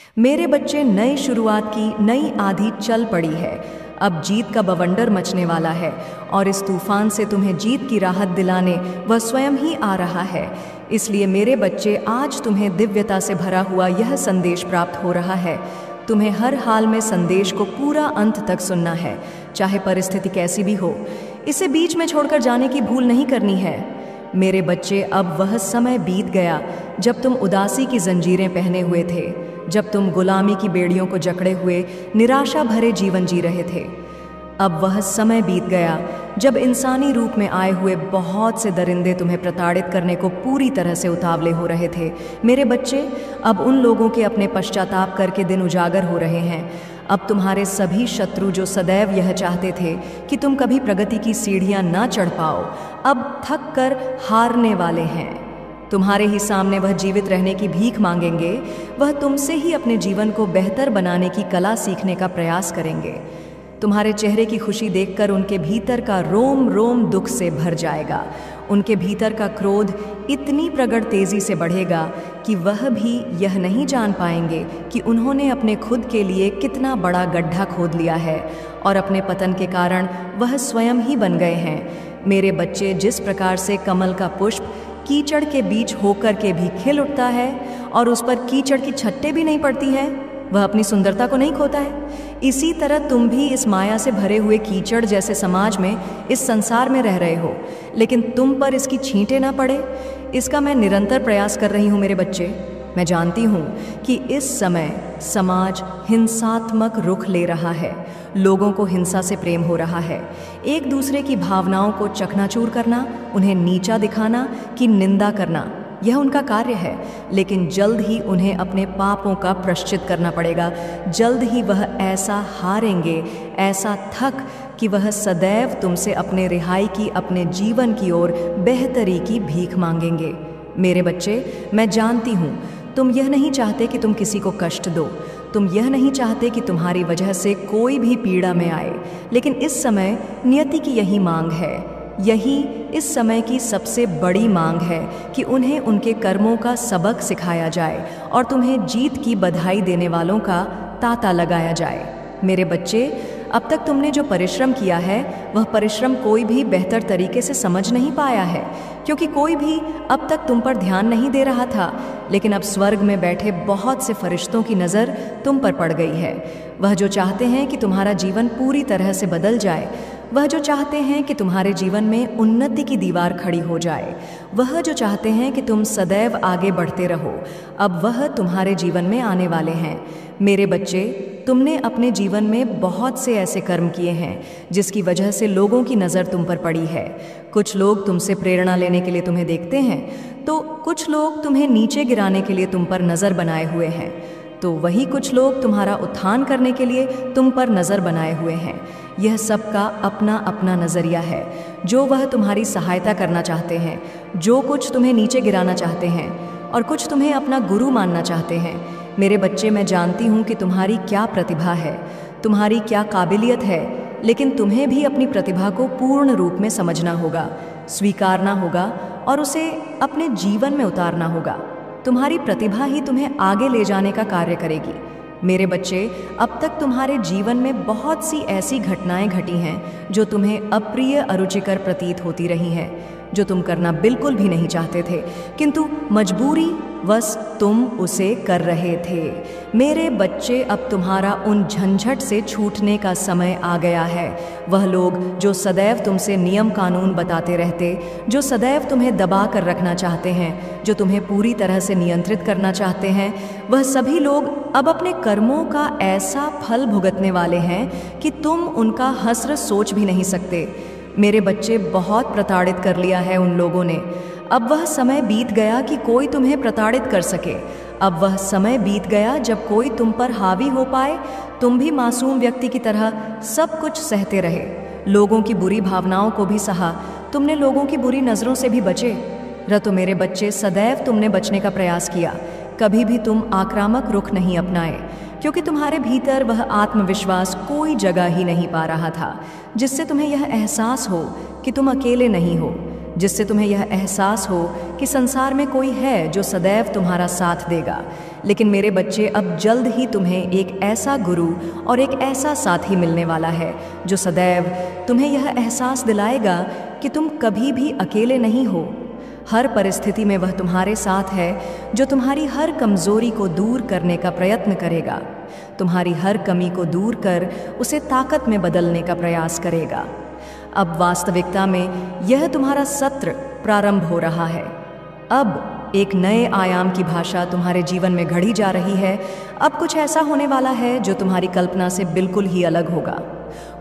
मेरे बच्चे, नई शुरुआत की नई आंधी चल पड़ी है। अब जीत का बवंडर मचने वाला है और इस तूफान से तुम्हें जीत की राहत दिलाने वह स्वयं ही आ रहा है। इसलिए मेरे बच्चे, आज तुम्हें दिव्यता से भरा हुआ यह संदेश प्राप्त हो रहा है। तुम्हें हर हाल में संदेश को पूरा अंत तक सुनना है, चाहे परिस्थिति कैसी भी हो। इसे बीच में छोड़कर जाने की भूल नहीं करनी है। मेरे बच्चे, अब वह समय बीत गया जब तुम उदासी की जंजीरें पहने हुए थे, जब तुम गुलामी की बेड़ियों को जकड़े हुए निराशा भरे जीवन जी रहे थे। अब वह समय बीत गया जब इंसानी रूप में आए हुए बहुत से दरिंदे तुम्हें प्रताड़ित करने को पूरी तरह से उतावले हो रहे थे। मेरे बच्चे, अब उन लोगों के अपने पश्चाताप करके दिन उजागर हो रहे हैं। अब तुम्हारे सभी शत्रु जो सदैव यह चाहते थे कि तुम कभी प्रगति की सीढ़ियां ना चढ़ पाओ, अब थक कर हारने वाले हैं। तुम्हारे ही सामने वह जीवित रहने की भीख मांगेंगे। वह तुमसे ही अपने जीवन को बेहतर बनाने की कला सीखने का प्रयास करेंगे। तुम्हारे चेहरे की खुशी देखकर उनके भीतर का रोम रोम दुख से भर जाएगा। उनके भीतर का क्रोध इतनी प्रगढ़ तेजी से बढ़ेगा कि वह भी यह नहीं जान पाएंगे कि उन्होंने अपने खुद के लिए कितना बड़ा गड्ढा खोद लिया है और अपने पतन के कारण वह स्वयं ही बन गए हैं। मेरे बच्चे, जिस प्रकार से कमल का पुष्प कीचड़ के बीच होकर के भी खिल उठता है और उस पर कीचड़ की छट्टे भी नहीं पड़ती है, वह अपनी सुंदरता को नहीं खोता है, इसी तरह तुम भी इस माया से भरे हुए कीचड़ जैसे समाज में, इस संसार में रह रहे हो, लेकिन तुम पर इसकी छींटे ना पड़े, इसका मैं निरंतर प्रयास कर रही हूँ। मेरे बच्चे, मैं जानती हूँ कि इस समय समाज हिंसात्मक रुख ले रहा है। लोगों को हिंसा से प्रेम हो रहा है। एक दूसरे की भावनाओं को चकनाचूर करना, उन्हें नीचा दिखाना कि निंदा करना, यह उनका कार्य है। लेकिन जल्द ही उन्हें अपने पापों का प्रायश्चित करना पड़ेगा। जल्द ही वह ऐसा हारेंगे, ऐसा थक कि वह सदैव तुमसे अपने रिहाई की, अपने जीवन की ओर बेहतरी की भीख मांगेंगे। मेरे बच्चे, मैं जानती हूँ तुम यह नहीं चाहते कि तुम किसी को कष्ट दो। तुम यह नहीं चाहते कि तुम्हारी वजह से कोई भी पीड़ा में आए। लेकिन इस समय नियति की यही मांग है, यही इस समय की सबसे बड़ी मांग है कि उन्हें उनके कर्मों का सबक सिखाया जाए और तुम्हें जीत की बधाई देने वालों का तांता लगाया जाए। मेरे बच्चे, अब तक तुमने जो परिश्रम किया है, वह परिश्रम कोई भी बेहतर तरीके से समझ नहीं पाया है, क्योंकि कोई भी अब तक तुम पर ध्यान नहीं दे रहा था। लेकिन अब स्वर्ग में बैठे बहुत से फरिश्तों की नज़र तुम पर पड़ गई है। वह जो चाहते हैं कि तुम्हारा जीवन पूरी तरह से बदल जाए, वह जो चाहते हैं कि तुम्हारे जीवन में उन्नति की दीवार खड़ी हो जाए, वह जो चाहते हैं कि तुम सदैव आगे बढ़ते रहो, अब वह तुम्हारे जीवन में आने वाले हैं। मेरे बच्चे, तुमने अपने जीवन में बहुत से ऐसे कर्म किए हैं जिसकी वजह से लोगों की नज़र तुम पर पड़ी है। कुछ लोग तुमसे प्रेरणा लेने के लिए तुम्हें देखते हैं, तो कुछ लोग तुम्हें नीचे गिराने के लिए तुम पर नज़र बनाए हुए हैं, तो वही कुछ लोग तुम्हारा उत्थान करने के लिए तुम पर नज़र बनाए हुए हैं। यह सबका अपना अपना नज़रिया है। जो वह तुम्हारी सहायता करना चाहते हैं, जो कुछ तुम्हें नीचे गिराना चाहते हैं और कुछ तुम्हें अपना गुरु मानना चाहते हैं। मेरे बच्चे, मैं जानती हूँ कि तुम्हारी क्या प्रतिभा है, तुम्हारी क्या काबिलियत है, लेकिन तुम्हें भी अपनी प्रतिभा को पूर्ण रूप में समझना होगा, स्वीकारना होगा और उसे अपने जीवन में उतारना होगा। तुम्हारी प्रतिभा ही तुम्हें आगे ले जाने का कार्य करेगी। मेरे बच्चे, अब तक तुम्हारे जीवन में बहुत सी ऐसी घटनाएं घटी हैं जो तुम्हें अप्रिय, अरुचिकर प्रतीत होती रही हैं, जो तुम करना बिल्कुल भी नहीं चाहते थे, किंतु मजबूरी वश तुम उसे कर रहे थे। मेरे बच्चे, अब तुम्हारा उन झंझट से छूटने का समय आ गया है। वह लोग जो सदैव तुमसे नियम कानून बताते रहते, जो सदैव तुम्हें दबा कर रखना चाहते हैं, जो तुम्हें पूरी तरह से नियंत्रित करना चाहते हैं, वह सभी लोग अब अपने कर्मों का ऐसा फल भुगतने वाले हैं कि तुम उनका हस्र सोच भी नहीं सकते। मेरे बच्चे, बहुत प्रताड़ित कर लिया है उन लोगों ने। अब वह समय बीत गया कि कोई तुम्हें प्रताड़ित कर सके। अब वह समय बीत गया जब कोई तुम पर हावी हो पाए। तुम भी मासूम व्यक्ति की तरह सब कुछ सहते रहे, लोगों की बुरी भावनाओं को भी सहा, तुमने लोगों की बुरी नज़रों से भी बचे। रतो मेरे बच्चे, सदैव तुमने बचने का प्रयास किया, कभी भी तुम आक्रामक रुख नहीं अपनाए, क्योंकि तुम्हारे भीतर वह आत्मविश्वास कोई जगह ही नहीं पा रहा था जिससे तुम्हें यह एहसास हो कि तुम अकेले नहीं हो। जिससे तुम्हें यह एहसास हो कि संसार में कोई है जो सदैव तुम्हारा साथ देगा। लेकिन मेरे बच्चे, अब जल्द ही तुम्हें एक ऐसा गुरु और एक ऐसा साथी मिलने वाला है जो सदैव तुम्हें यह एहसास दिलाएगा कि तुम कभी भी अकेले नहीं हो। हर परिस्थिति में वह तुम्हारे साथ है, जो तुम्हारी हर कमजोरी को दूर करने का प्रयत्न करेगा, तुम्हारी हर कमी को दूर कर उसे ताकत में बदलने का प्रयास करेगा। अब वास्तविकता में यह तुम्हारा सत्र प्रारंभ हो रहा है। अब एक नए आयाम की भाषा तुम्हारे जीवन में घड़ी जा रही है। अब कुछ ऐसा होने वाला है जो तुम्हारी कल्पना से बिल्कुल ही अलग होगा।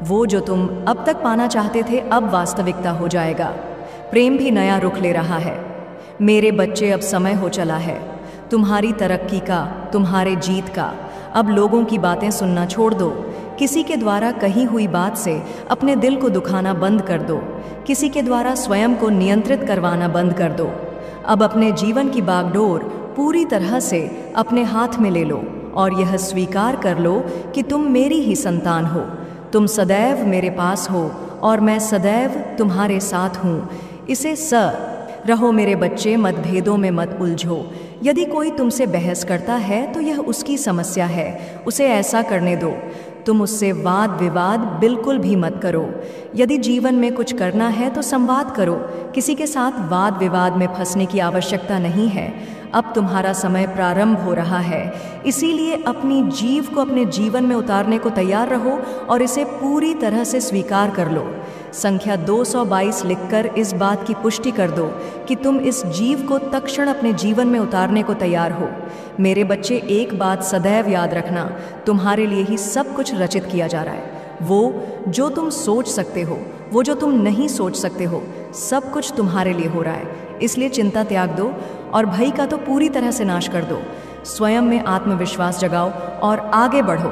वो जो तुम अब तक पाना चाहते थे, अब वास्तविकता हो जाएगा। प्रेम भी नया रुख ले रहा है। मेरे बच्चे, अब समय हो चला है तुम्हारी तरक्की का, तुम्हारे जीत का। अब लोगों की बातें सुनना छोड़ दो। किसी के द्वारा कही हुई बात से अपने दिल को दुखाना बंद कर दो। किसी के द्वारा स्वयं को नियंत्रित करवाना बंद कर दो। अब अपने जीवन की बागडोर पूरी तरह से अपने हाथ में ले लो और यह स्वीकार कर लो कि तुम मेरी ही संतान हो। तुम सदैव मेरे पास हो और मैं सदैव तुम्हारे साथ हूँ। इसे रहो मेरे बच्चे, मतभेदों में मत उलझो। यदि कोई तुमसे बहस करता है तो यह उसकी समस्या है, उसे ऐसा करने दो। तुम उससे वाद विवाद बिल्कुल भी मत करो। यदि जीवन में कुछ करना है तो संवाद करो। किसी के साथ वाद विवाद में फंसने की आवश्यकता नहीं है। अब तुम्हारा समय प्रारंभ हो रहा है, इसीलिए अपनी जीव को अपने जीवन में उतारने को तैयार रहो और इसे पूरी तरह से स्वीकार कर लो। संख्या 222 लिखकर इस बात की पुष्टि कर दो कि तुम इस जीव को तत्क्षण अपने जीवन में उतारने को तैयार हो। मेरे बच्चे, एक बात सदैव याद रखना, तुम्हारे लिए ही सब कुछ रचित किया जा रहा है। वो जो तुम सोच सकते हो, वो जो तुम नहीं सोच सकते हो, सब कुछ तुम्हारे लिए हो रहा है। इसलिए चिंता त्याग दो और भय का तो पूरी तरह से नाश कर दो। स्वयं में आत्मविश्वास जगाओ और आगे बढ़ो।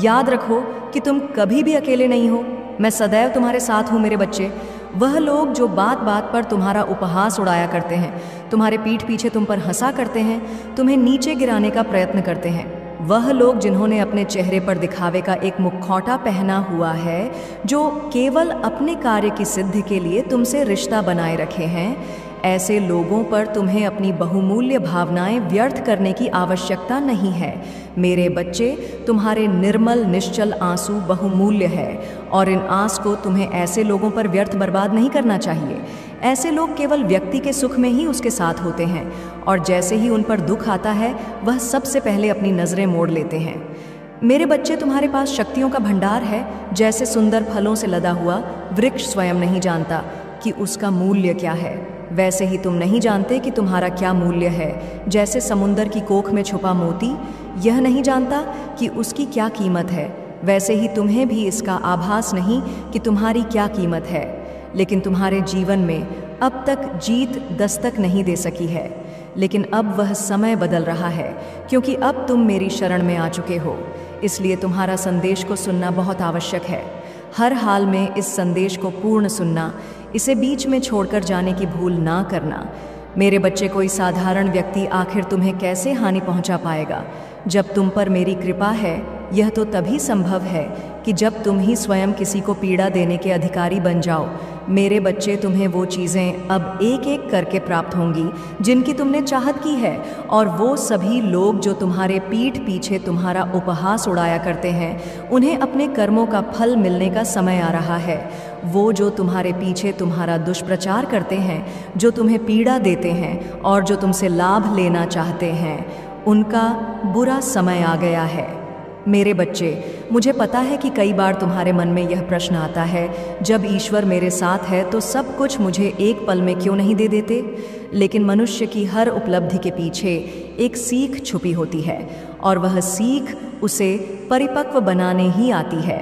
याद रखो कि तुम कभी भी अकेले नहीं हो। मैं सदैव तुम्हारे साथ हूँ मेरे बच्चे। वह लोग जो बात बात पर तुम्हारा उपहास उड़ाया करते हैं, तुम्हारे पीठ पीछे तुम पर हंसा करते हैं, तुम्हें नीचे गिराने का प्रयत्न करते हैं, वह लोग जिन्होंने अपने चेहरे पर दिखावे का एक मुखौटा पहना हुआ है, जो केवल अपने कार्य की सिद्धि के लिए तुमसे रिश्ता बनाए रखे हैं, ऐसे लोगों पर तुम्हें अपनी बहुमूल्य भावनाएं व्यर्थ करने की आवश्यकता नहीं है। मेरे बच्चे, तुम्हारे निर्मल निश्चल आंसू बहुमूल्य है और इन आंसू को तुम्हें ऐसे लोगों पर व्यर्थ बर्बाद नहीं करना चाहिए। ऐसे लोग केवल व्यक्ति के सुख में ही उसके साथ होते हैं और जैसे ही उन पर दुख आता है, वह सबसे पहले अपनी नज़रें मोड़ लेते हैं। मेरे बच्चे, तुम्हारे पास शक्तियों का भंडार है। जैसे सुंदर फलों से लदा हुआ वृक्ष स्वयं नहीं जानता कि उसका मूल्य क्या है, वैसे ही तुम नहीं जानते कि तुम्हारा क्या मूल्य है। जैसे समुंदर की कोख में छुपा मोती यह नहीं जानता कि उसकी क्या कीमत है, वैसे ही तुम्हें भी इसका आभास नहीं कि तुम्हारी क्या कीमत है। लेकिन तुम्हारे जीवन में अब तक जीत दस्तक नहीं दे सकी है, लेकिन अब वह समय बदल रहा है, क्योंकि अब तुम मेरी शरण में आ चुके हो। इसलिए तुम्हारा संदेश को सुनना बहुत आवश्यक है। हर हाल में इस संदेश को पूर्ण सुनना, इसे बीच में छोड़कर जाने की भूल ना करना। मेरे बच्चे, कोई साधारण व्यक्ति आखिर तुम्हें कैसे हानि पहुंचा पाएगा? जब तुम पर मेरी कृपा है, यह तो तभी संभव है कि जब तुम ही स्वयं किसी को पीड़ा देने के अधिकारी बन जाओ। मेरे बच्चे, तुम्हें वो चीज़ें अब एक एक करके प्राप्त होंगी जिनकी तुमने चाहत की है, और वो सभी लोग जो तुम्हारे पीठ पीछे तुम्हारा उपहास उड़ाया करते हैं, उन्हें अपने कर्मों का फल मिलने का समय आ रहा है। वो जो तुम्हारे पीछे तुम्हारा दुष्प्रचार करते हैं, जो तुम्हें पीड़ा देते हैं और जो तुमसे लाभ लेना चाहते हैं, उनका बुरा समय आ गया है। मेरे बच्चे, मुझे पता है कि कई बार तुम्हारे मन में यह प्रश्न आता है, जब ईश्वर मेरे साथ है तो सब कुछ मुझे एक पल में क्यों नहीं दे देते? लेकिन मनुष्य की हर उपलब्धि के पीछे एक सीख छुपी होती है, और वह सीख उसे परिपक्व बनाने ही आती है,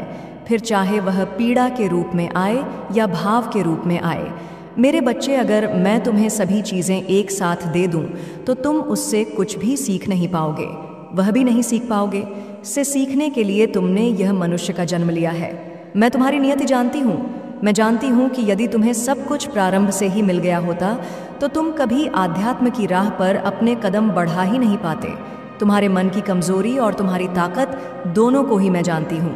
फिर चाहे वह पीड़ा के रूप में आए या भाव के रूप में आए। मेरे बच्चे, अगर मैं तुम्हें सभी चीज़ें एक साथ दे दूं, तो तुम उससे कुछ भी सीख नहीं पाओगे, वह भी नहीं सीख पाओगे। से सीखने के लिए तुमने यह मनुष्य का जन्म लिया है। मैं तुम्हारी नियति जानती हूँ। मैं जानती हूँ कि यदि तुम्हें सब कुछ प्रारंभ से ही मिल गया होता, तो तुम कभी आध्यात्म की राह पर अपने कदम बढ़ा ही नहीं पाते। तुम्हारे मन की कमजोरी और तुम्हारी ताकत दोनों को ही मैं जानती हूँ।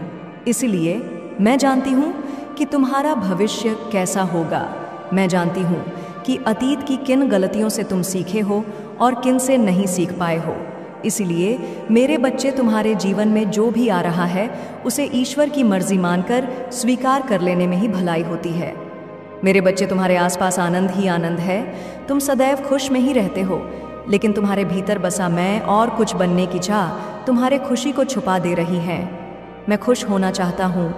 इसलिए मैं जानती हूँ कि तुम्हारा भविष्य कैसा होगा। मैं जानती हूँ कि अतीत की किन गलतियों से तुम सीखे हो और किन से नहीं सीख पाए हो। इसलिए मेरे बच्चे, तुम्हारे जीवन में जो भी आ रहा है उसे ईश्वर की मर्जी मानकर स्वीकार कर लेने में ही भलाई होती है। मेरे बच्चे, तुम्हारे आसपास आनंद ही आनंद है। तुम सदैव खुश में ही रहते हो, लेकिन तुम्हारे भीतर बसा मैं और कुछ बनने की चाह तुम्हारे खुशी को छुपा दे रही है। मैं खुश होना चाहता हूँ,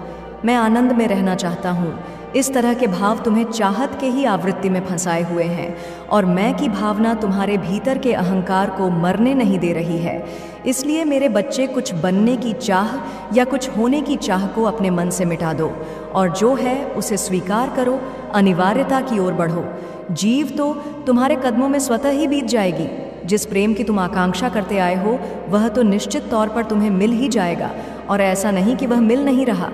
मैं आनंद में रहना चाहता हूँ। इस तरह के भाव तुम्हें चाहत के ही आवृत्ति में फंसाए हुए हैं और मैं की भावना तुम्हारे भीतर के अहंकार को मरने नहीं दे रही है। इसलिए मेरे बच्चे, कुछ बनने की चाह या कुछ होने की चाह को अपने मन से मिटा दो और जो है उसे स्वीकार करो, अनिवार्यता की ओर बढ़ो। जीव तो तुम्हारे कदमों में स्वतः ही बीत जाएगी। जिस प्रेम की तुम आकांक्षा करते आए हो वह तो निश्चित तौर पर तुम्हें मिल ही जाएगा, और ऐसा नहीं कि वह मिल नहीं रहा।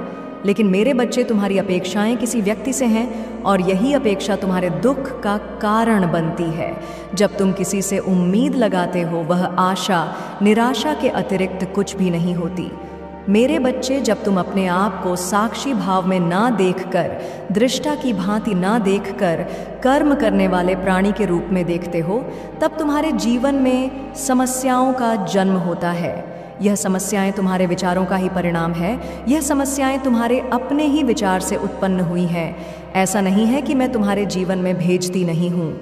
लेकिन मेरे बच्चे, तुम्हारी अपेक्षाएं किसी व्यक्ति से हैं और यही अपेक्षा तुम्हारे दुख का कारण बनती है। जब तुम किसी से उम्मीद लगाते हो वह आशा निराशा के अतिरिक्त कुछ भी नहीं होती। मेरे बच्चे, जब तुम अपने आप को साक्षी भाव में ना देखकर, दृष्टा की भांति ना देखकर कर्म करने वाले प्राणी के रूप में देखते हो, तब तुम्हारे जीवन में समस्याओं का जन्म होता है। यह समस्याएं तुम्हारे विचारों का ही परिणाम है। यह समस्याएं तुम्हारे अपने ही विचार से उत्पन्न हुई हैं। ऐसा नहीं है कि मैं तुम्हारे जीवन में भेजती नहीं हूँ।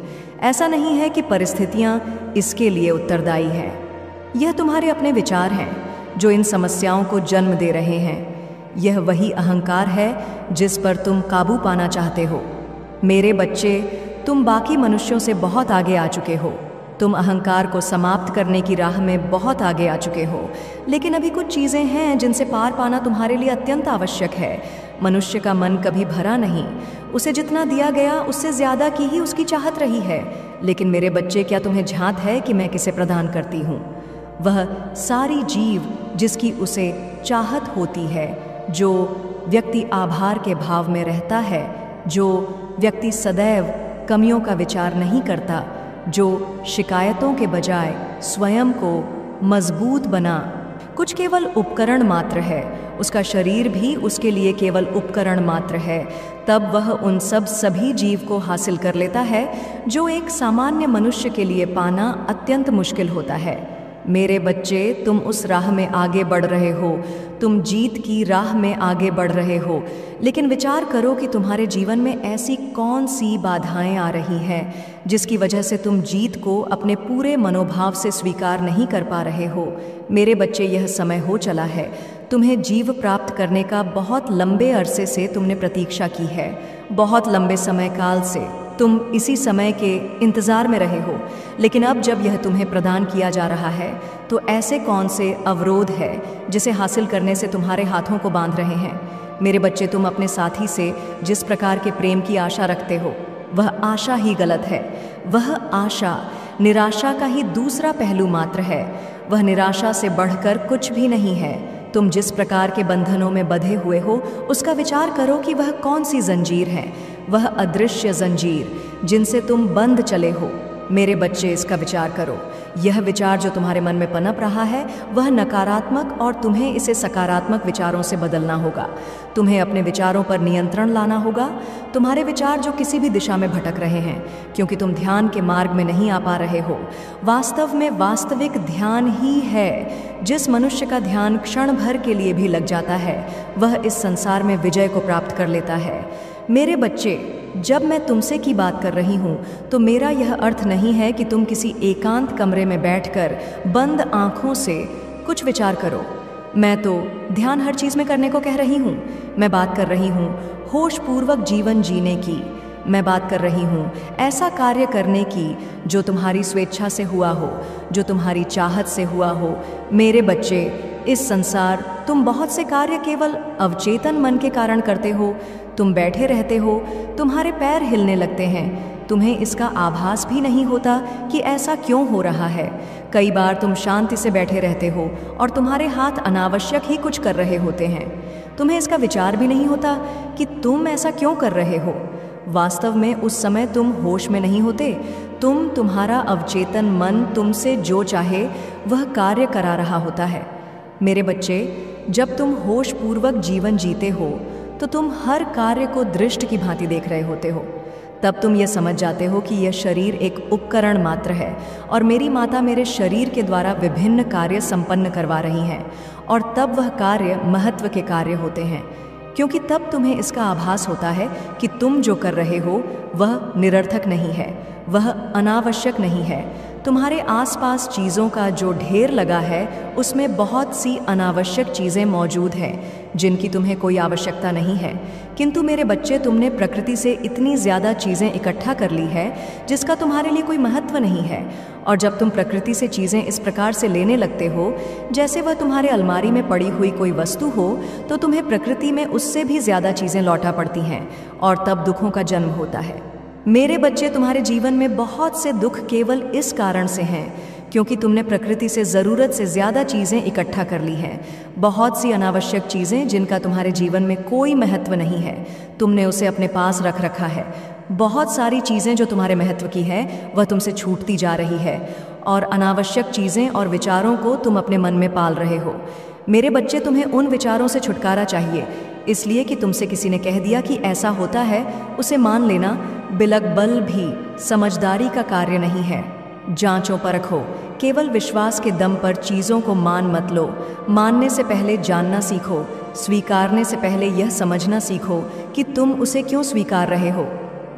ऐसा नहीं है कि परिस्थितियाँ इसके लिए उत्तरदायी हैं। यह तुम्हारे अपने विचार हैं जो इन समस्याओं को जन्म दे रहे हैं। यह वही अहंकार है जिस पर तुम काबू पाना चाहते हो। मेरे बच्चे, तुम बाकी मनुष्यों से बहुत आगे आ चुके हो। तुम अहंकार को समाप्त करने की राह में बहुत आगे आ चुके हो, लेकिन अभी कुछ चीज़ें हैं जिनसे पार पाना तुम्हारे लिए अत्यंत आवश्यक है। मनुष्य का मन कभी भरा नहीं, उसे जितना दिया गया उससे ज़्यादा की ही उसकी चाहत रही है। लेकिन मेरे बच्चे, क्या तुम्हें झांत है कि मैं किसे प्रदान करती हूँ? वह सारी जीव जिसकी उसे चाहत होती है, जो व्यक्ति आभार के भाव में रहता है, जो व्यक्ति सदैव कमियों का विचार नहीं करता, जो शिकायतों के बजाय स्वयं को मजबूत बना कुछ केवल उपकरण मात्र है, उसका शरीर भी उसके लिए केवल उपकरण मात्र है, तब वह उन सभी जीव को हासिल कर लेता है जो एक सामान्य मनुष्य के लिए पाना अत्यंत मुश्किल होता है। मेरे बच्चे, तुम उस राह में आगे बढ़ रहे हो, तुम जीत की राह में आगे बढ़ रहे हो, लेकिन विचार करो कि तुम्हारे जीवन में ऐसी कौन सी बाधाएं आ रही हैं जिसकी वजह से तुम जीत को अपने पूरे मनोभाव से स्वीकार नहीं कर पा रहे हो। मेरे बच्चे, यह समय हो चला है। तुम्हें जीव प्राप्त करने का बहुत लंबे अरसे से तुमने प्रतीक्षा की है। बहुत लंबे समय काल से तुम इसी समय के इंतज़ार में रहे हो, लेकिन अब जब यह तुम्हें प्रदान किया जा रहा है तो ऐसे कौन से अवरोध है जिसे हासिल करने से तुम्हारे हाथों को बांध रहे हैं? मेरे बच्चे, तुम अपने साथी से जिस प्रकार के प्रेम की आशा रखते हो वह आशा ही गलत है। वह आशा निराशा का ही दूसरा पहलू मात्र है। वह निराशा से बढ़कर कुछ भी नहीं है। तुम जिस प्रकार के बंधनों में बंधे हुए हो उसका विचार करो कि वह कौन सी जंजीर है। वह अदृश्य जंजीर जिनसे तुम बंध चले हो। मेरे बच्चे, इसका विचार करो। यह विचार जो तुम्हारे मन में पनप रहा है वह नकारात्मक, और तुम्हें इसे सकारात्मक विचारों से बदलना होगा। तुम्हें अपने विचारों पर नियंत्रण लाना होगा। तुम्हारे विचार जो किसी भी दिशा में भटक रहे हैं क्योंकि तुम ध्यान के मार्ग में नहीं आ पा रहे हो। वास्तव में वास्तविक ध्यान ही है। जिस मनुष्य का ध्यान क्षण भर के लिए भी लग जाता है वह इस संसार में विजय को प्राप्त कर लेता है। मेरे बच्चे, जब मैं तुमसे की बात कर रही हूँ तो मेरा यह अर्थ नहीं है कि तुम किसी एकांत कमरे में बैठकर बंद आँखों से कुछ विचार करो। मैं तो ध्यान हर चीज़ में करने को कह रही हूँ। मैं बात कर रही हूँ होशपूर्वक जीवन जीने की। मैं बात कर रही हूँ ऐसा कार्य करने की जो तुम्हारी स्वेच्छा से हुआ हो, जो तुम्हारी चाहत से हुआ हो। मेरे बच्चे, इस संसार तुम बहुत से कार्य केवल अवचेतन मन के कारण करते हो। तुम बैठे रहते हो, तुम्हारे पैर हिलने लगते हैं, तुम्हें इसका आभास भी नहीं होता कि ऐसा क्यों हो रहा है। कई बार तुम शांति से बैठे रहते हो और तुम्हारे हाथ अनावश्यक ही कुछ कर रहे होते हैं। तुम्हें इसका विचार भी नहीं होता कि तुम ऐसा क्यों कर रहे हो। वास्तव में उस समय तुम होश में नहीं होते। तुम्हारा अवचेतन मन तुमसे जो चाहे वह कार्य करा रहा होता है। मेरे बच्चे, जब तुम होशपूर्वक जीवन जीते हो तो तुम हर कार्य को दृष्ट की भांति देख रहे होते हो। तब तुम ये समझ जाते हो कि यह शरीर एक उपकरण मात्र है और मेरी माता मेरे शरीर के द्वारा विभिन्न कार्य संपन्न करवा रही हैं, और तब वह कार्य महत्व के कार्य होते हैं, क्योंकि तब तुम्हें इसका आभास होता है कि तुम जो कर रहे हो वह निरर्थक नहीं है, वह अनावश्यक नहीं है। तुम्हारे आसपास चीज़ों का जो ढेर लगा है उसमें बहुत सी अनावश्यक चीज़ें मौजूद हैं जिनकी तुम्हें कोई आवश्यकता नहीं है। किंतु मेरे बच्चे, तुमने प्रकृति से इतनी ज़्यादा चीज़ें इकट्ठा कर ली है जिसका तुम्हारे लिए कोई महत्व नहीं है, और जब तुम प्रकृति से चीज़ें इस प्रकार से लेने लगते हो जैसे वह तुम्हारे अलमारी में पड़ी हुई कोई वस्तु हो, तो तुम्हें प्रकृति में उससे भी ज़्यादा चीज़ें लौटा पड़ती हैं और तब दुखों का जन्म होता है। मेरे बच्चे, तुम्हारे जीवन में बहुत से दुख केवल इस कारण से हैं क्योंकि तुमने प्रकृति से ज़रूरत से ज़्यादा चीज़ें इकट्ठा कर ली हैं। बहुत सी अनावश्यक चीज़ें जिनका तुम्हारे जीवन में कोई महत्व नहीं है, तुमने उसे अपने पास रख रखा है। बहुत सारी चीज़ें जो तुम्हारे महत्व की है वह तुमसे छूटती जा रही है, और अनावश्यक चीज़ें और विचारों को तुम अपने मन में पाल रहे हो। मेरे बच्चे, तुम्हें उन विचारों से छुटकारा चाहिए, इसलिए कि तुमसे किसी ने कह दिया कि ऐसा होता है, उसे मान लेना बिलकबल भी समझदारी का कार्य नहीं है। जांचो परखो, केवल विश्वास के दम पर चीज़ों को मान मत लो। मानने से पहले जानना सीखो, स्वीकारने से पहले यह समझना सीखो कि तुम उसे क्यों स्वीकार रहे हो।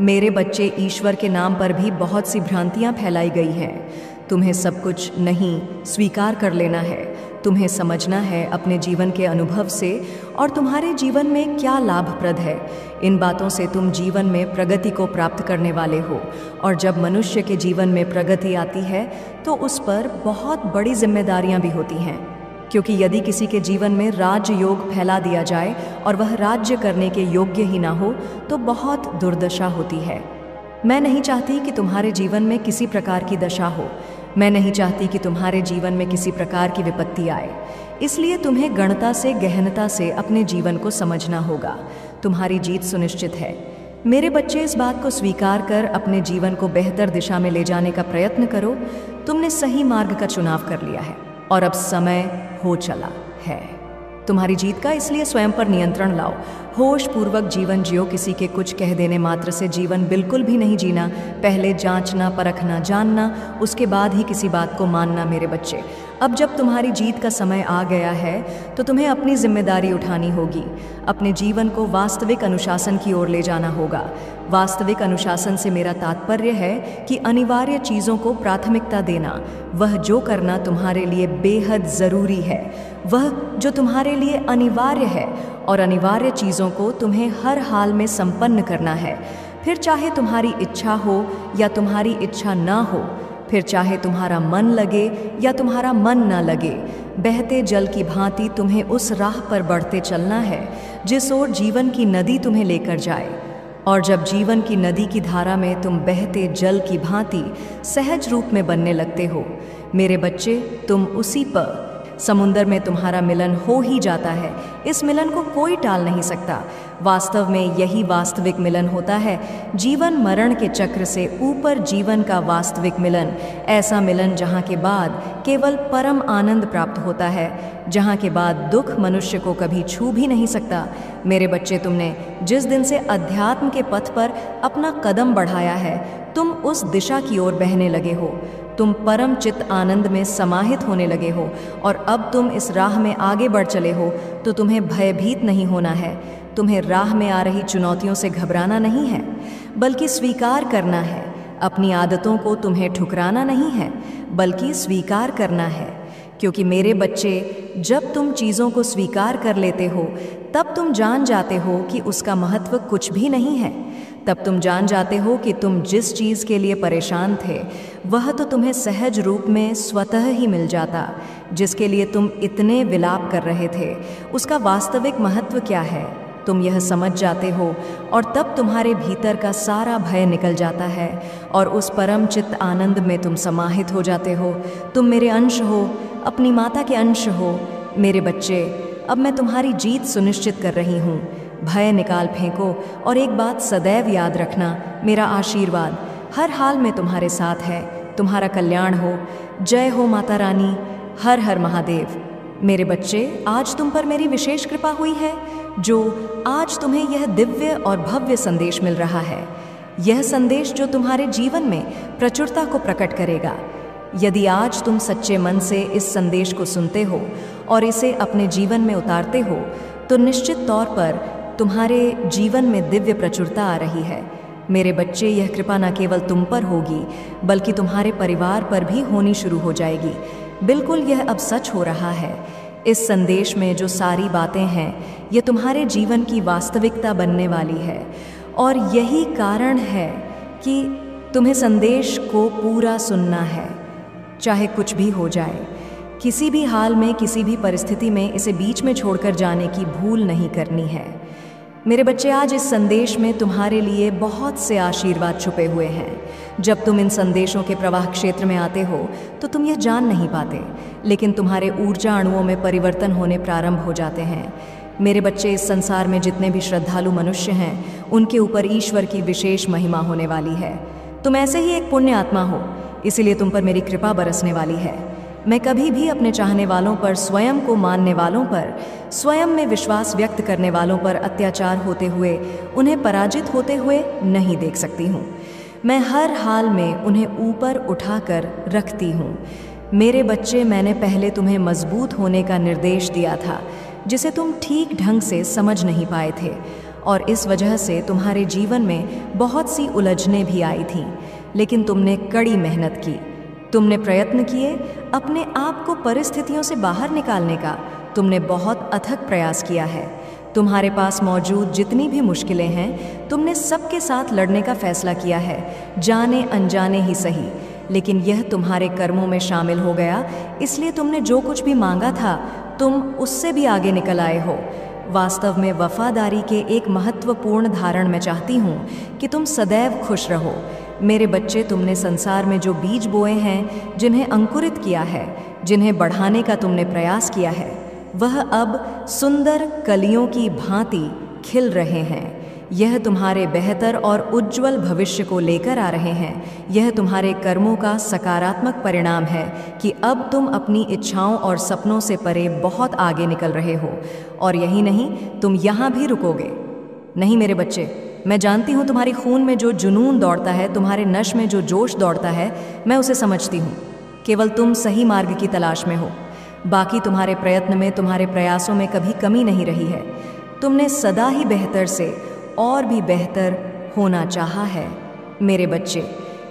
मेरे बच्चे, ईश्वर के नाम पर भी बहुत सी भ्रांतियाँ फैलाई गई हैं। तुम्हें सब कुछ नहीं स्वीकार कर लेना है, तुम्हें समझना है अपने जीवन के अनुभव से और तुम्हारे जीवन में क्या लाभप्रद है। इन बातों से तुम जीवन में प्रगति को प्राप्त करने वाले हो, और जब मनुष्य के जीवन में प्रगति आती है तो उस पर बहुत बड़ी जिम्मेदारियां भी होती हैं, क्योंकि यदि किसी के जीवन में राजयोग फैला दिया जाए और वह राज्य करने के योग्य ही ना हो तो बहुत दुर्दशा होती है। मैं नहीं चाहती कि तुम्हारे जीवन में किसी प्रकार की दशा हो। मैं नहीं चाहती कि तुम्हारे जीवन में किसी प्रकार की विपत्ति आए। इसलिए तुम्हें गणता से, गहनता से अपने जीवन को समझना होगा। तुम्हारी जीत सुनिश्चित है। मेरे बच्चे, इस बात को स्वीकार कर अपने जीवन को बेहतर दिशा में ले जाने का प्रयत्न करो। तुमने सही मार्ग का चुनाव कर लिया है और अब समय हो चला है तुम्हारी जीत का। इसलिए स्वयं पर नियंत्रण लाओ, होश पूर्वक जीवन जियो। किसी के कुछ कह देने मात्र से जीवन बिल्कुल भी नहीं जीना। पहले जांचना, परखना, जानना, उसके बाद ही किसी बात को मानना। मेरे बच्चे, अब जब तुम्हारी जीत का समय आ गया है तो तुम्हें अपनी जिम्मेदारी उठानी होगी। अपने जीवन को वास्तविक अनुशासन की ओर ले जाना होगा। वास्तविक अनुशासन से मेरा तात्पर्य है कि अनिवार्य चीज़ों को प्राथमिकता देना। वह जो करना तुम्हारे लिए बेहद ज़रूरी है, वह जो तुम्हारे लिए अनिवार्य है, और अनिवार्य चीज़ों को तुम्हें हर हाल में संपन्न करना है। फिर चाहे तुम्हारी इच्छा हो या तुम्हारी इच्छा ना हो, फिर चाहे तुम्हारा मन लगे या तुम्हारा मन ना लगे, बहते जल की भांति तुम्हें उस राह पर बढ़ते चलना है जिस ओर जीवन की नदी तुम्हें लेकर जाए। और जब जीवन की नदी की धारा में तुम बहते जल की भांति सहज रूप में बनने लगते हो, मेरे बच्चे, तुम उसी पर समुद्र में तुम्हारा मिलन हो ही जाता है। इस मिलन को कोई टाल नहीं सकता। वास्तव में यही वास्तविक मिलन होता है। जीवन मरण के चक्र से ऊपर जीवन का वास्तविक मिलन, ऐसा मिलन जहाँ के बाद केवल परम आनंद प्राप्त होता है, जहाँ के बाद दुख मनुष्य को कभी छू भी नहीं सकता। मेरे बच्चे, तुमने जिस दिन से अध्यात्म के पथ पर अपना कदम बढ़ाया है, तुम उस दिशा की ओर बहने लगे हो। तुम परम चित्त आनंद में समाहित होने लगे हो, और अब तुम इस राह में आगे बढ़ चले हो तो तुम्हें भयभीत नहीं होना है। तुम्हें राह में आ रही चुनौतियों से घबराना नहीं है, बल्कि स्वीकार करना है। अपनी आदतों को तुम्हें ठुकराना नहीं है, बल्कि स्वीकार करना है। क्योंकि मेरे बच्चे, जब तुम चीज़ों को स्वीकार कर लेते हो तब तुम जान जाते हो कि उसका महत्व कुछ भी नहीं है। तब तुम जान जाते हो कि तुम जिस चीज़ के लिए परेशान थे वह तो तुम्हें सहज रूप में स्वतः ही मिल जाता। जिसके लिए तुम इतने विलाप कर रहे थे, उसका वास्तविक महत्व क्या है, तुम यह समझ जाते हो, और तब तुम्हारे भीतर का सारा भय निकल जाता है और उस परम चित्त आनंद में तुम समाहित हो जाते हो। तुम मेरे अंश हो, अपनी माता के अंश हो। मेरे बच्चे, अब मैं तुम्हारी जीत सुनिश्चित कर रही हूँ। भय निकाल फेंको, और एक बात सदैव याद रखना, मेरा आशीर्वाद हर हाल में तुम्हारे साथ है। तुम्हारा कल्याण हो। जय हो माता रानी। हर हर महादेव। मेरे बच्चे, आज तुम पर मेरी विशेष कृपा हुई है, जो आज तुम्हें यह दिव्य और भव्य संदेश मिल रहा है। यह संदेश जो तुम्हारे जीवन में प्रचुरता को प्रकट करेगा। यदि आज तुम सच्चे मन से इस संदेश को सुनते हो और इसे अपने जीवन में उतारते हो, तो निश्चित तौर पर तुम्हारे जीवन में दिव्य प्रचुरता आ रही है। मेरे बच्चे, यह कृपा न केवल तुम पर होगी बल्कि तुम्हारे परिवार पर भी होनी शुरू हो जाएगी। बिल्कुल यह अब सच हो रहा है। इस संदेश में जो सारी बातें हैं, ये तुम्हारे जीवन की वास्तविकता बनने वाली है और यही कारण है कि तुम्हें संदेश को पूरा सुनना है, चाहे कुछ भी हो जाए। किसी भी हाल में, किसी भी परिस्थिति में इसे बीच में छोड़कर जाने की भूल नहीं करनी है। मेरे बच्चे, आज इस संदेश में तुम्हारे लिए बहुत से आशीर्वाद छुपे हुए हैं। जब तुम इन संदेशों के प्रवाह क्षेत्र में आते हो तो तुम यह जान नहीं पाते, लेकिन तुम्हारे ऊर्जा अणुओं में परिवर्तन होने प्रारंभ हो जाते हैं। मेरे बच्चे, इस संसार में जितने भी श्रद्धालु मनुष्य हैं, उनके ऊपर ईश्वर की विशेष महिमा होने वाली है। तुम ऐसे ही एक पुण्य आत्मा हो, इसीलिए तुम पर मेरी कृपा बरसने वाली है। मैं कभी भी अपने चाहने वालों पर, स्वयं को मानने वालों पर, स्वयं में विश्वास व्यक्त करने वालों पर अत्याचार होते हुए, उन्हें पराजित होते हुए नहीं देख सकती हूँ। मैं हर हाल में उन्हें ऊपर उठाकर रखती हूँ। मेरे बच्चे, मैंने पहले तुम्हें मजबूत होने का निर्देश दिया था, जिसे तुम ठीक ढंग से समझ नहीं पाए थे, और इस वजह से तुम्हारे जीवन में बहुत सी उलझनें भी आई थीं। लेकिन तुमने कड़ी मेहनत की, तुमने प्रयत्न किए अपने आप को परिस्थितियों से बाहर निकालने का। तुमने बहुत अथक प्रयास किया है। तुम्हारे पास मौजूद जितनी भी मुश्किलें हैं, तुमने सबके साथ लड़ने का फैसला किया है, जाने अनजाने ही सही, लेकिन यह तुम्हारे कर्मों में शामिल हो गया। इसलिए तुमने जो कुछ भी मांगा था, तुम उससे भी आगे निकल आए हो। वास्तव में वफादारी के एक महत्वपूर्ण धारण मैं चाहती हूँ कि तुम सदैव खुश रहो। मेरे बच्चे, तुमने संसार में जो बीज बोए हैं, जिन्हें अंकुरित किया है, जिन्हें बढ़ाने का तुमने प्रयास किया है, वह अब सुंदर कलियों की भांति खिल रहे हैं। यह तुम्हारे बेहतर और उज्ज्वल भविष्य को लेकर आ रहे हैं। यह तुम्हारे कर्मों का सकारात्मक परिणाम है कि अब तुम अपनी इच्छाओं और सपनों से परे बहुत आगे निकल रहे हो। और यही नहीं, तुम यहाँ भी रुकोगे नहीं। मेरे बच्चे, मैं जानती हूँ तुम्हारी खून में जो जुनून दौड़ता है, तुम्हारे नश में जो जोश दौड़ता है, मैं उसे समझती हूँ। केवल तुम सही मार्ग की तलाश में हो। बाकी तुम्हारे प्रयत्न में, तुम्हारे प्रयासों में कभी कमी नहीं रही है। तुमने सदा ही बेहतर से और भी बेहतर होना चाहा है। मेरे बच्चे,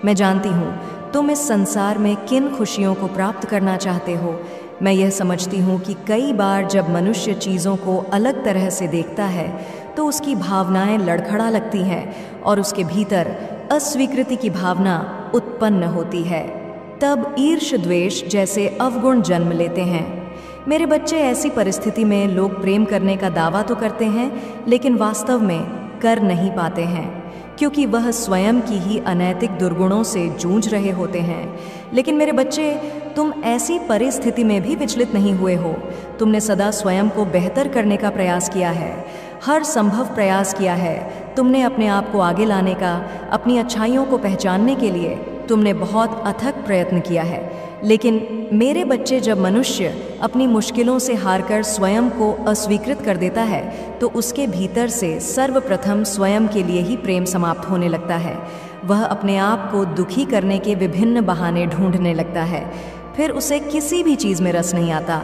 मैं जानती हूँ तुम इस संसार में किन खुशियों को प्राप्त करना चाहते हो। मैं यह समझती हूँ कि कई बार जब मनुष्य चीज़ों को अलग तरह से देखता है, तो उसकी भावनाएं लड़खड़ा लगती हैं और उसके भीतर अस्वीकृति की भावना उत्पन्न होती है। तब ईर्ष्य द्वेष जैसे अवगुण जन्म लेते हैं। मेरे बच्चे, ऐसी परिस्थिति में लोग प्रेम करने का दावा तो करते हैं, लेकिन वास्तव में कर नहीं पाते हैं, क्योंकि वह स्वयं की ही अनैतिक दुर्गुणों से जूझ रहे होते हैं। लेकिन मेरे बच्चे, तुम ऐसी परिस्थिति में भी विचलित नहीं हुए हो। तुमने सदा स्वयं को बेहतर करने का प्रयास किया है, हर संभव प्रयास किया है। तुमने अपने आप को आगे लाने का, अपनी अच्छाइयों को पहचानने के लिए तुमने बहुत अथक प्रयत्न किया है। लेकिन मेरे बच्चे, जब मनुष्य अपनी मुश्किलों से हारकर स्वयं को अस्वीकृत कर देता है, तो उसके भीतर से सर्वप्रथम स्वयं के लिए ही प्रेम समाप्त होने लगता है। वह अपने आप को दुखी करने के विभिन्न बहाने ढूंढने लगता है। फिर उसे किसी भी चीज़ में रस नहीं आता,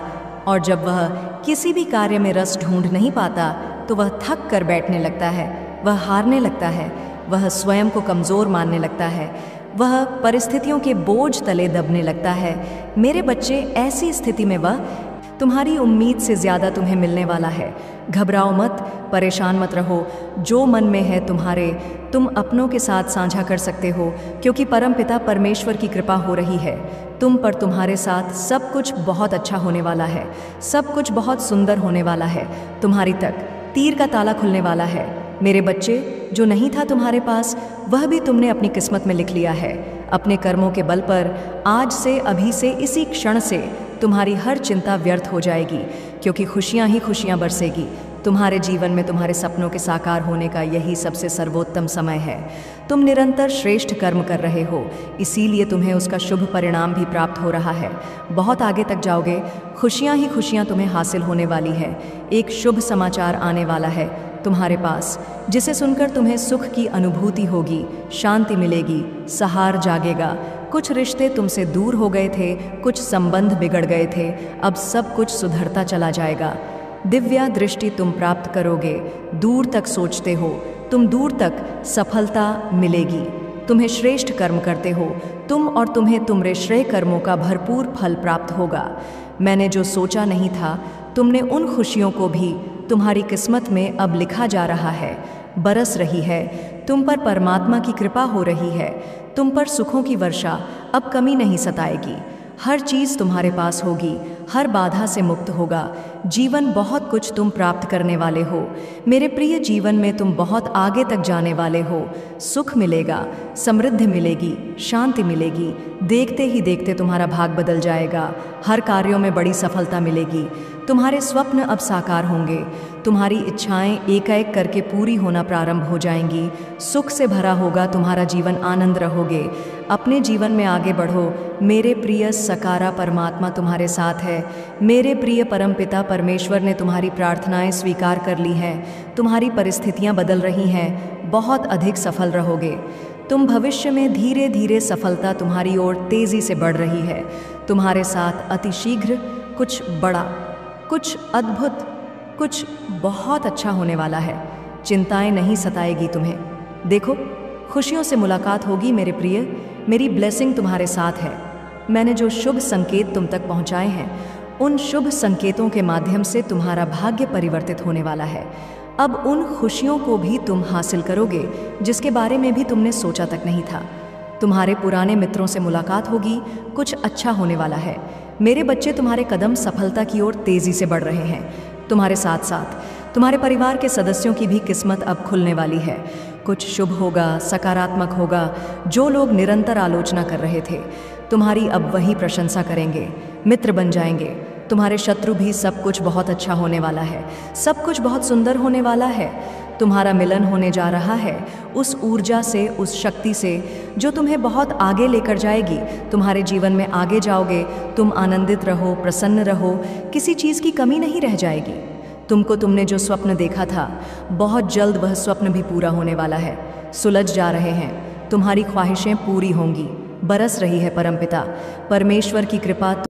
और जब वह किसी भी कार्य में रस ढूंढ नहीं पाता, तो वह थक कर बैठने लगता है, वह हारने लगता है, वह स्वयं को कमज़ोर मानने लगता है, वह परिस्थितियों के बोझ तले दबने लगता है। मेरे बच्चे, ऐसी स्थिति में वह तुम्हारी उम्मीद से ज़्यादा तुम्हें मिलने वाला है। घबराओ मत, परेशान मत रहो। जो मन में है तुम्हारे, तुम अपनों के साथ साझा कर सकते हो, क्योंकि परमपिता परमेश्वर की कृपा हो रही है तुम पर। तुम्हारे साथ सब कुछ बहुत अच्छा होने वाला है, सब कुछ बहुत सुंदर होने वाला है। तुम्हारी तक तीर का ताला खुलने वाला है। मेरे बच्चे, जो नहीं था तुम्हारे पास, वह भी तुमने अपनी किस्मत में लिख लिया है। अपने कर्मों के बल पर आज से, अभी से, इसी क्षण से तुम्हारी हर चिंता व्यर्थ हो जाएगी, क्योंकि खुशियां ही खुशियां बरसेगी। तुम्हारे जीवन में तुम्हारे सपनों के साकार होने का यही सबसे सर्वोत्तम समय है। तुम निरंतर श्रेष्ठ कर्म कर रहे हो, इसीलिए तुम्हें उसका शुभ परिणाम भी प्राप्त हो रहा है। बहुत आगे तक जाओगे, खुशियां ही खुशियां तुम्हें हासिल होने वाली है। एक शुभ समाचार आने वाला है। तुम्हारे पास, जिसे सुनकर तुम्हें सुख की अनुभूति होगी, शांति मिलेगी, सहार जागेगा। कुछ रिश्ते तुमसे दूर हो गए थे, कुछ संबंध बिगड़ गए थे, अब सब कुछ सुधरता चला जाएगा। दिव्या दृष्टि तुम प्राप्त करोगे, दूर तक सोचते हो, तुम दूर तक सफलता मिलेगी। तुम्हें श्रेष्ठ कर्म करते हो तुम, और तुम्हें तुम्हारे श्रेय कर्मों का भरपूर फल प्राप्त होगा। मैंने जो सोचा नहीं था, तुमने उन खुशियों को भी तुम्हारी किस्मत में अब लिखा जा रहा है, बरस रही है। तुम पर परमात्मा की कृपा हो रही है, तुम पर सुखों की वर्षा अब कमी नहीं सताएगी। हर चीज़ तुम्हारे पास होगी, हर बाधा से मुक्त होगा। जीवन बहुत कुछ तुम प्राप्त करने वाले हो मेरे प्रिय, जीवन में तुम बहुत आगे तक जाने वाले हो। सुख मिलेगा, समृद्धि मिलेगी, शांति मिलेगी। देखते ही देखते तुम्हारा भाग बदल जाएगा, हर कार्यों में बड़ी सफलता मिलेगी। तुम्हारे स्वप्न अब साकार होंगे, तुम्हारी इच्छाएं एक एक करके पूरी होना प्रारंभ हो जाएंगी। सुख से भरा होगा तुम्हारा जीवन, आनंद रहोगे। अपने जीवन में आगे बढ़ो मेरे प्रिय, सकारा परमात्मा तुम्हारे साथ है। मेरे प्रिय परमपिता परमेश्वर ने तुम्हारी प्रार्थनाएं स्वीकार कर ली हैं। तुम्हारी परिस्थितियां बदल रही हैं, बहुत अधिक सफल रहोगे तुम भविष्य में। धीरे धीरे सफलता तुम्हारी ओर तेजी से बढ़ रही है। तुम्हारे साथ अतिशीघ्र कुछ बड़ा, कुछ अद्भुत, कुछ बहुत अच्छा होने वाला है। चिंताएं नहीं सताएगी तुम्हें। देखो, खुशियों से मुलाकात होगी मेरे प्रिय, मेरी ब्लेसिंग तुम्हारे साथ है। मैंने जो शुभ संकेत तुम तक पहुंचाए हैं, उन शुभ संकेतों के माध्यम से तुम्हारा भाग्य परिवर्तित होने वाला है। अब उन खुशियों को भी तुम हासिल करोगे जिसके बारे में भी तुमने सोचा तक नहीं था। तुम्हारे पुराने मित्रों से मुलाकात होगी, कुछ अच्छा होने वाला है। मेरे बच्चे, तुम्हारे कदम सफलता की ओर तेजी से बढ़ रहे हैं। तुम्हारे साथ साथ तुम्हारे परिवार के सदस्यों की भी किस्मत अब खुलने वाली है। कुछ शुभ होगा, सकारात्मक होगा। जो लोग निरंतर आलोचना कर रहे थे, तुम्हारी अब वही प्रशंसा करेंगे, मित्र बन जाएंगे। तुम्हारे शत्रु भी, सब कुछ बहुत अच्छा होने वाला है, सब कुछ बहुत सुंदर होने वाला है। तुम्हारा मिलन होने जा रहा है उस ऊर्जा से, उस शक्ति से जो तुम्हें बहुत आगे लेकर जाएगी। तुम्हारे जीवन में आगे जाओगे, तुम आनंदित रहो, प्रसन्न रहो, किसी चीज़ की कमी नहीं रह जाएगी। तुमने जो स्वप्न देखा था, बहुत जल्द वह स्वप्न भी पूरा होने वाला है। सुलझ जा रहे हैं, तुम्हारी ख्वाहिशें पूरी होंगी। बरस रही है परमपिता परमेश्वर की कृपा